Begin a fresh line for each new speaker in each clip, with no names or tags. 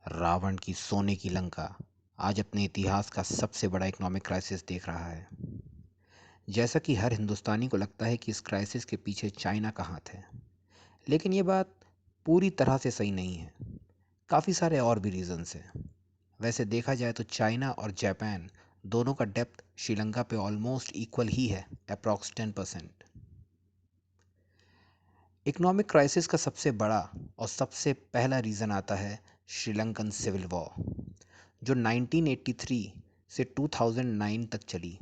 रावण की सोने की लंका आज अपने इतिहास का सबसे बड़ा इकोनॉमिक क्राइसिस देख रहा है। जैसा कि हर हिंदुस्तानी को लगता है कि इस क्राइसिस के पीछे चाइना का हाथ है, लेकिन ये बात पूरी तरह से सही नहीं है। काफ़ी सारे और भी रीजंस हैं। वैसे देखा जाए तो चाइना और जापान दोनों का डेप्थ श्रीलंका पे ऑलमोस्ट इक्वल ही है, अप्रॉक्स 10%। इकोनॉमिक क्राइसिस का सबसे बड़ा और सबसे पहला रीज़न आता है श्रीलंकन सिविल वॉर, जो 1983 से 2009 तक चली।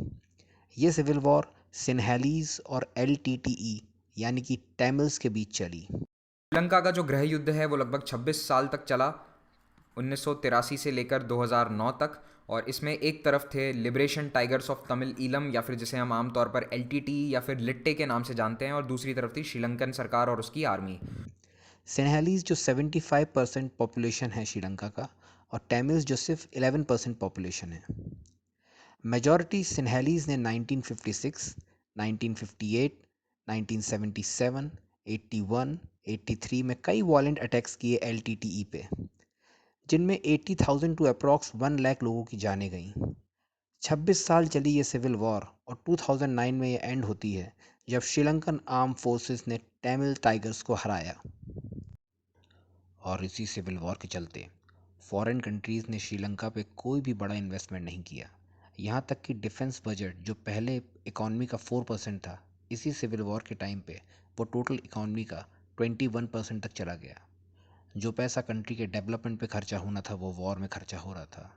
ये सिविल वॉर सिन्हैलीज और एलटीटीई यानी कि तमिल्स के बीच चली।
श्रीलंका का जो गृह युद्ध है वो लगभग 26 साल तक चला, 1983 से लेकर 2009 तक। और इसमें एक तरफ थे liberation tigers of Tamil Eelam, या फिर जिसे हम आमतौर पर एलटीटी या फिर लिट्टे के नाम से जानते हैं, और दूसरी तरफ थी श्रीलंकन सरकार और उसकी आर्मी।
सिन्हैलीज जो 75% पॉपुलेशन है श्रीलंका का, और तमिल्स जो सिर्फ 11% पॉपुलेशन है। मेजॉरिटी सिन्हैलीज ने 1956, 1958, 1977, 81, 83 में कई वॉलेंट अटैक्स किए एलटीटीई पे, जिनमें 80,000 टू अप्रॉक्स 1 लाख लोगों की जानें गईं। 26 साल चली ये सिविल वॉर और 2009 में ये एंड होती है जब श्रीलंकन आर्म फोर्सेस ने तमिल टाइगर्स को हराया। और इसी सिविल वॉर के चलते फॉरेन कंट्रीज़ ने श्रीलंका पे कोई भी बड़ा इन्वेस्टमेंट नहीं किया। यहाँ तक कि डिफेंस बजट जो पहले इकॉनमी का 4% था, इसी सिविल वॉर के टाइम पे वो टोटल इकॉनमी का 21% तक चला गया। जो पैसा कंट्री के डेवलपमेंट पे खर्चा होना था वो वॉर में खर्चा हो रहा था।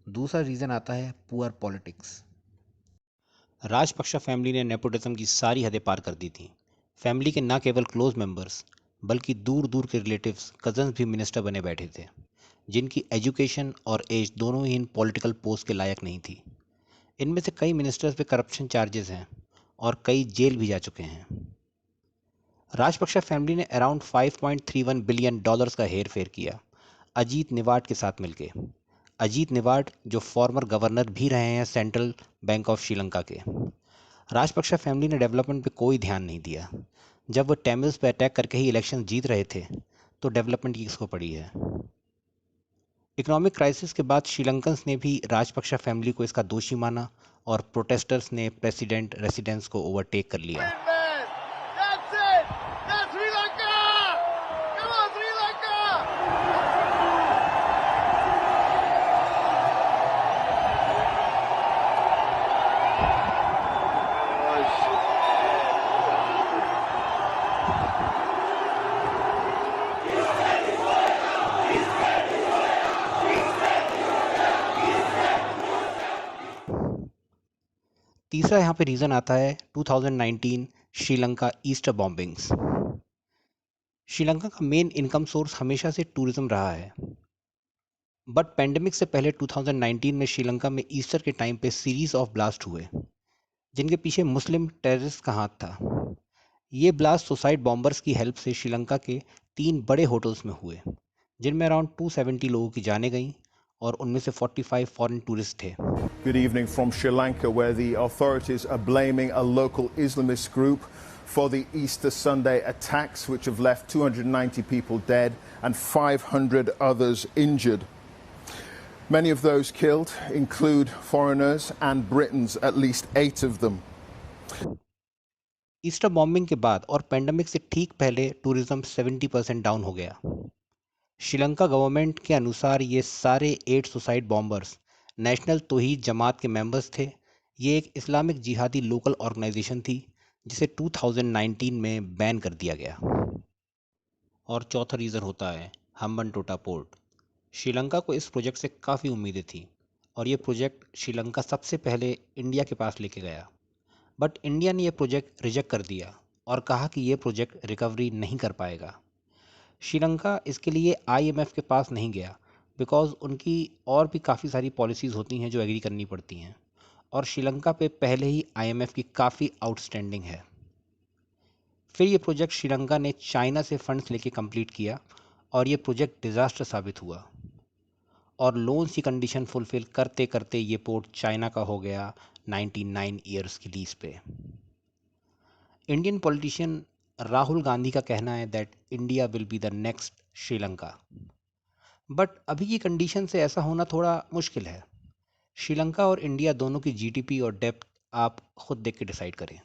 दूसरा रीज़न आता है पुअर पॉलिटिक्स। राजपक्षा फैमिली ने नेपोटिज्म की सारी हदें पार कर दी थी। फैमिली के न केवल क्लोज मेंबर्स बल्कि दूर दूर के रिलेटिव्स, कजन्स भी मिनिस्टर बने बैठे थे, जिनकी एजुकेशन और एज दोनों ही इन पॉलिटिकल पोस्ट के लायक नहीं थी। इनमें से कई मिनिस्टर्स पे करप्शन चार्जेस हैं और कई जेल भी जा चुके हैं। राजपक्षा फैमिली ने अराउंड $5.31 बिलियन का हेर फेर किया, अजीत निवाट के साथ मिलके। अजीत निवाट जो फॉर्मर गवर्नर भी रहे हैं सेंट्रल बैंक ऑफ श्रीलंका के। राजपक्षा फैमिली ने डेवलपमेंट पे कोई ध्यान नहीं दिया। जब वो तमिल्स पे अटैक करके ही इलेक्शन जीत रहे थे तो डेवलपमेंट की किसको पड़ी है। इकोनॉमिक क्राइसिस के बाद श्रीलंकन्स ने भी राजपक्षा फैमिली को इसका दोषी माना और प्रोटेस्टर्स ने प्रेसिडेंट रेसिडेंस को ओवरटेक कर लिया। तीसरा यहाँ पे रीज़न आता है 2019 श्रीलंका ईस्टर बॉम्बिंग्स। श्रीलंका का मेन इनकम सोर्स हमेशा से टूरिज्म रहा है, बट पेंडेमिक से पहले 2019 में श्रीलंका में ईस्टर के टाइम पे सीरीज ऑफ ब्लास्ट हुए, जिनके पीछे मुस्लिम टेररिस्ट का हाथ था। ये ब्लास्ट सुसाइड बॉम्बर्स की हेल्प से श्रीलंका के 3 बड़े होटल्स में हुए, जिनमें अराउंड 270 लोगों की जानें गईं और उनमें से 45 फॉरेन टूरिस्ट थे।
Good evening from Sri Lanka, where the authorities are blaming a local Islamist group for the Easter Sunday attacks, which have left 290 people dead and 500 others injured. Many of those killed include foreigners and Britons, at least 8 of them.
Easter bombing के बाद और pandemic से ठीक पहले tourism 70% down हो गया। Sri Lanka government के अनुसार ये सारे 8 सुसाइड बॉम्बर्स नेशनल तौहीद जमात के मेंबर्स थे। ये एक इस्लामिक जिहादी लोकल ऑर्गेनाइजेशन थी जिसे 2019 में बैन कर दिया गया। और चौथा रीज़न होता है हम्बनटोटा पोर्ट। श्रीलंका को इस प्रोजेक्ट से काफ़ी उम्मीदें थी और ये प्रोजेक्ट श्रीलंका सबसे पहले इंडिया के पास लेके गया, बट इंडिया ने यह प्रोजेक्ट रिजेक्ट कर दिया और कहा कि ये प्रोजेक्ट रिकवरी नहीं कर पाएगा। श्रीलंका इसके लिए आईएमएफ के पास नहीं गया बिकॉज उनकी और भी काफ़ी सारी पॉलिसीज़ होती हैं जो एग्री करनी पड़ती हैं, और श्रीलंका पे पहले ही आईएमएफ की काफ़ी आउटस्टैंडिंग है। फिर ये प्रोजेक्ट श्रीलंका ने चाइना से फंड्स लेके कंप्लीट किया और ये प्रोजेक्ट डिज़ास्टर साबित हुआ और लोन्स की कंडीशन फुलफिल करते करते ये पोर्ट चाइना का हो गया 99 ईयर्स की लीज पे। इंडियन पॉलिटिशियन राहुल गांधी का कहना है that India will be the next Sri Lanka. But अभी की कंडीशन से ऐसा होना थोड़ा मुश्किल है। श्रीलंका और इंडिया दोनों की जीडीपी और डेप्थ आप खुद देख के डिसाइड करें।